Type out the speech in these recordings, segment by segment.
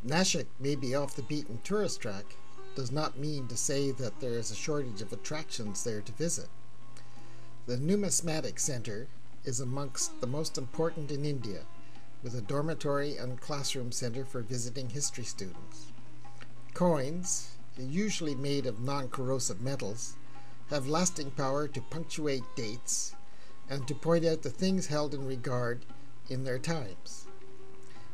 Nashik may be off the beaten tourist track, does not mean to say that there is a shortage of attractions there to visit. The Numismatic Center is amongst the most important in India, with a dormitory and classroom center for visiting history students. Coins, usually made of non-corrosive metals, have lasting power to punctuate dates and to point out the things held in regard in their times.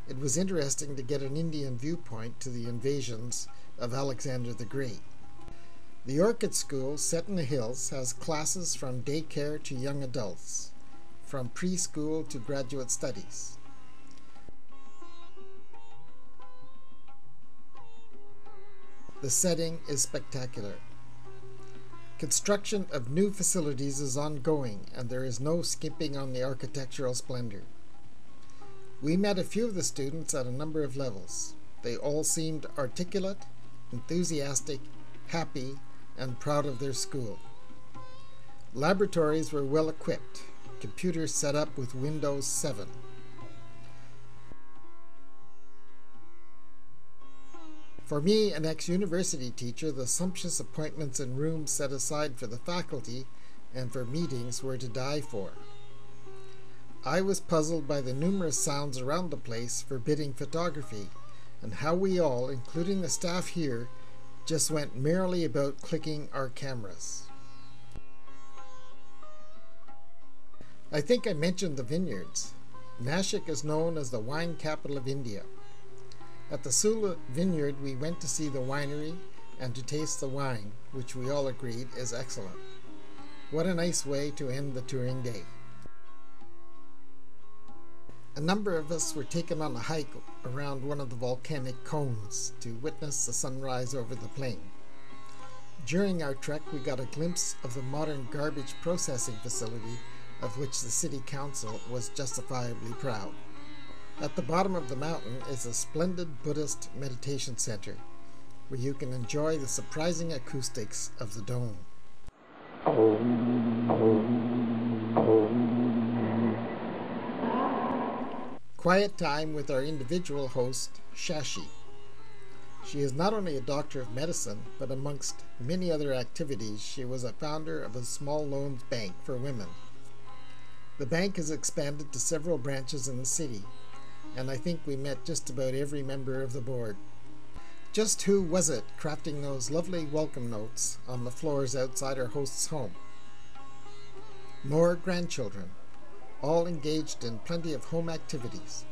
It was interesting to get an Indian viewpoint to the invasions of Alexander the Great. The Orchid School, set in the hills, has classes from daycare to young adults, from preschool to graduate studies. The setting is spectacular. Construction of new facilities is ongoing, and there is no skimping on the architectural splendor. We met a few of the students at a number of levels. They all seemed articulate, enthusiastic, happy, and proud of their school. Laboratories were well equipped, computers set up with Windows 7. For me, an ex-university teacher, the sumptuous appointments and rooms set aside for the faculty and for meetings were to die for. I was puzzled by the numerous sounds around the place forbidding photography, and how we all, including the staff here, just went merrily about clicking our cameras. I think I mentioned the vineyards. Nashik is known as the wine capital of India. At the Sula vineyard we went to see the winery and to taste the wine, which we all agreed is excellent. What a nice way to end the touring day. A number of us were taken on a hike around one of the volcanic cones to witness the sunrise over the plain. During our trek we got a glimpse of the modern garbage processing facility of which the city council was justifiably proud. At the bottom of the mountain is a splendid Buddhist meditation center where you can enjoy the surprising acoustics of the dome. Quiet time with our individual host, Shashi. She is not only a doctor of medicine, but amongst many other activities, she was a founder of a small loans bank for women. The bank has expanded to several branches in the city, and I think we met just about every member of the board. Just who was it crafting those lovely welcome notes on the floors outside our host's home? More grandchildren, all engaged in plenty of home activities.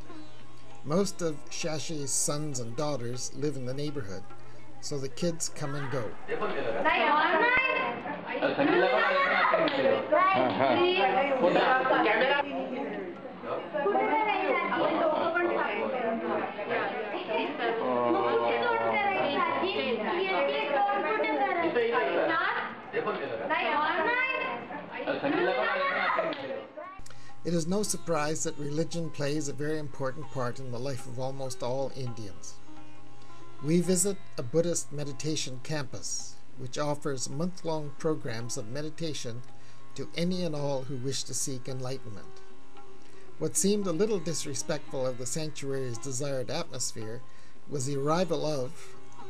Most of Shashi's sons and daughters live in the neighborhood, so the kids come and go. It is no surprise that religion plays a very important part in the life of almost all Indians. We visit a Buddhist meditation campus, which offers month-long programs of meditation to any and all who wish to seek enlightenment. What seemed a little disrespectful of the sanctuary's desired atmosphere was the arrival of,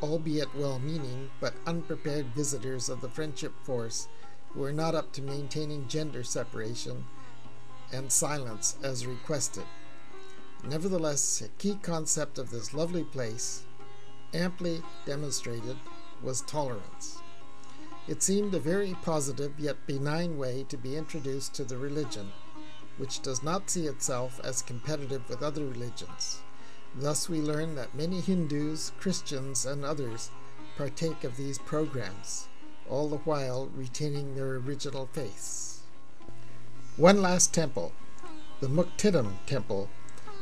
albeit well-meaning but unprepared visitors of the Friendship Force who were not up to maintaining gender separation and silence as requested. Nevertheless, a key concept of this lovely place, amply demonstrated, was tolerance. It seemed a very positive yet benign way to be introduced to the religion, which does not see itself as competitive with other religions. Thus we learn that many Hindus, Christians, and others partake of these programs, all the while retaining their original faiths. One last temple, the Muktidam Temple,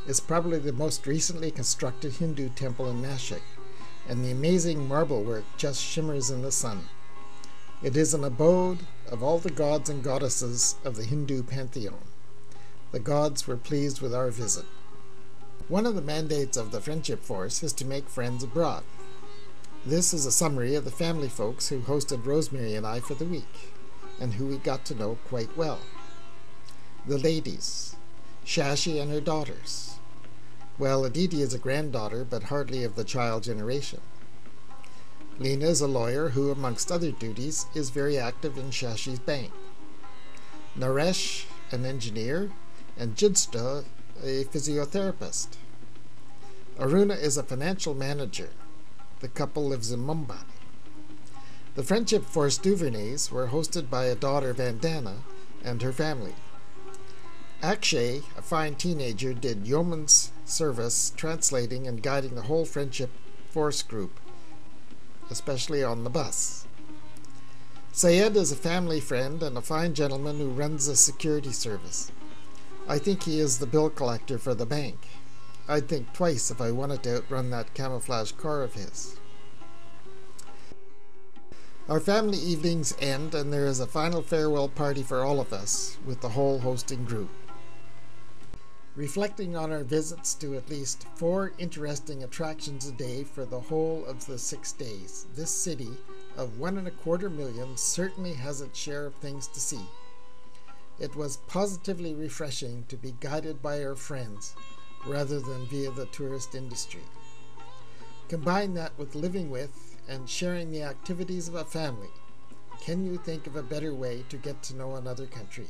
is probably the most recently constructed Hindu temple in Nashik, and the amazing marble work just shimmers in the sun. It is an abode of all the gods and goddesses of the Hindu pantheon. The gods were pleased with our visit. One of the mandates of the Friendship Force is to make friends abroad. This is a summary of the family folks who hosted Rosemary and I for the week, and who we got to know quite well. The ladies, Shashi and her daughters, Well, Aditi is a granddaughter, but hardly of the child generation. Lena is a lawyer who, amongst other duties, is very active in Shashi's bank. Naresh, an engineer, and Jidsta, a physiotherapist. Aruna is a financial manager. The couple lives in Mumbai. The Friendship Force Duvernays were hosted by a daughter, Vandana, and her family. Akshay, a fine teenager, did yeoman's service translating and guiding the whole Friendship Force group, especially on the bus. Syed is a family friend and a fine gentleman who runs a security service. I think he is the bill collector for the bank. I'd think twice if I wanted to outrun that camouflage car of his. Our family evenings end and there is a final farewell party for all of us, with the whole hosting group. Reflecting on our visits to at least 4 interesting attractions a day for the whole of the 6 days, this city of 1.25 million certainly has its share of things to see. It was positively refreshing to be guided by our friends rather than via the tourist industry. Combine that with living with and sharing the activities of a family. Can you think of a better way to get to know another country?